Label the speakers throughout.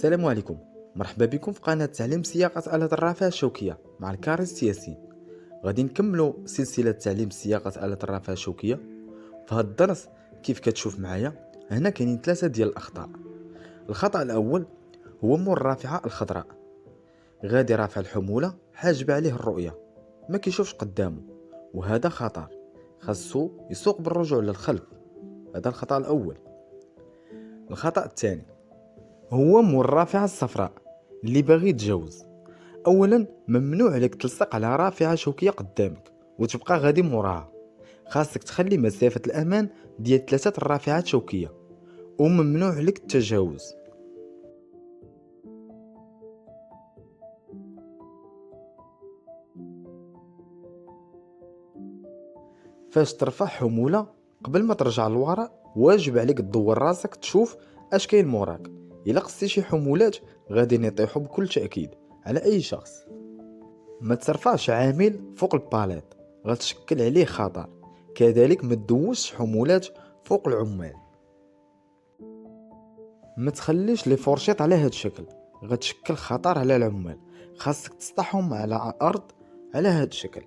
Speaker 1: السلام عليكم. مرحبا بكم في قناة تعليم سياقة آلة الرافعة الشوكية مع الكاريست ياسين. غادي نكملوا سلسلة تعليم سياقة آلة الرافعة الشوكية. في هذا الدرس كيف كتشوف معايا هنا كاينين 3 ديال الأخطاء. الخطأ الأول هو مور الرافعة الخضراء، غادي رافع الحمولة حاجب عليه الرؤية، ما كيشوفش قدامه، وهذا خطر، خاصو يسوق بالرجوع للخلف. هذا الخطأ الأول. الخطأ الثاني هو مور الرافعة الصفراء اللي باغي يتجاوز. اولا ممنوع عليك تلصق على رافعة شوكية قدامك وتبقى غادي موراها، خاصك تخلي مسافة الامان ديال 3 الرافعات شوكية، وممنوع عليك التجاوز. فاش ترفع حمولة قبل ما ترجع للوراء واجب عليك تدور راسك تشوف اش كاين موراك. الا قصتي شي حمولات غادي يطيحوا بكل تأكيد على اي شخص. ما ترفعش عامل فوق الباليت، غتشكل عليه خطر. كذلك ما تدوزش حمولات فوق العمال. ما تخليش لي فورشيط على هاد الشكل، غتشكل خطر على العمال. خاصك تسطحهم على الارض على هاد الشكل.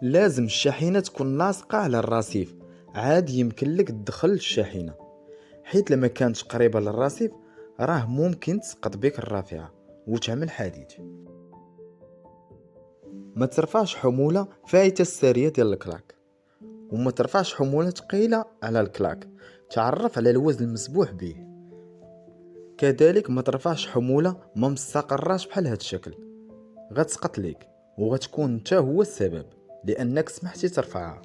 Speaker 1: لازم الشاحنة تكون لاصقة على الرصيف، عاد يمكن لك تدخل الشاحنة، حيت لما كانت قريبة للرصيف راه ممكن تسقط بك الرافعة وتعمل حادث. ما ترفعش حمولة فايتة السارية ديال الكلاك، وما ترفعش حمولة ثقيلة على الكلاك، تعرف على الوزن المسبوح به. كذلك ما ترفعش حمولة ما مستقراش بحال هاد الشكل، غتسقط ليك وغتكون انت هو السبب لانك سمحتي ترفعها.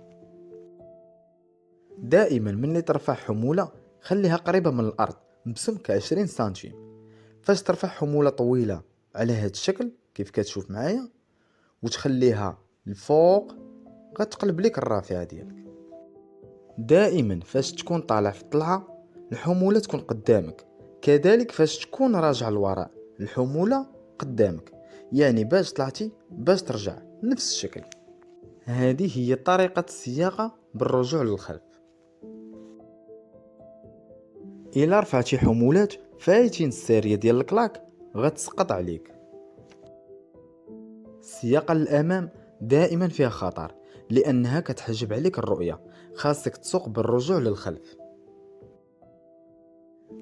Speaker 1: دائما ملي ترفع حمولة خليها قريبة من الارض بسمك 20 سنتيم. فاش ترفع حمولة طويلة على هاد الشكل كيف كتشوف معايا وتخليها الفوق غتقلب لك الرافعة ديالك. دائما فاش تكون طالع في الطلعة الحمولة تكون قدامك، كذلك فاش تكون راجع للوراء الحمولة قدامك، يعني باش طلعتي باش ترجع نفس الشكل. هذه هي طريقة السياقة بالرجوع للخلف. إلا رفعتي حمولات فايتين السارية ديال الكلاك غتسقط عليك. السياقة للأمام دائما فيها خطر لأنها كتحجب عليك الرؤية، خاصك تسوق بالرجوع للخلف.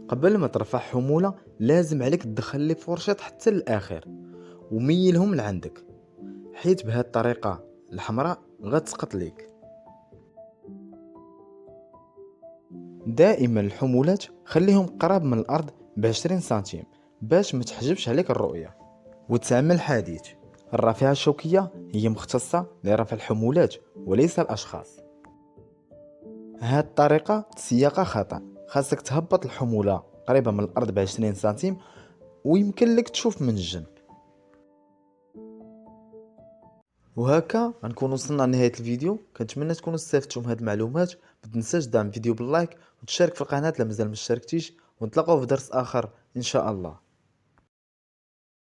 Speaker 1: قبل ما ترفع حمولة لازم عليك تدخل لي فرشاط حتى للآخر وميلهم لعندك، حيت بهذه الطريقة الحمراء غتسقط ليك. دائما الحمولات خليهم قراب من الأرض ب20 سنتيم باش ما تحجبش عليك الرؤية وتعمل حادث. الرافعة الشوكية هي مختصة لرفع الحمولات وليس الأشخاص. هاد الطريقة سياقة خطأ، خاصك تهبط الحمولة قريبة من الأرض ب20 سنتيم ويمكن لك تشوف من الجنب. وهكا غنكون وصلنا لنهاية الفيديو. كنتمنى تكونوا استفدتوا من هاد المعلومات. ما تنساش دعم الفيديو باللايك وتشارك في القناة لا مازال ما اشتركتيش، ونتلاقاو في درس آخر إن شاء الله.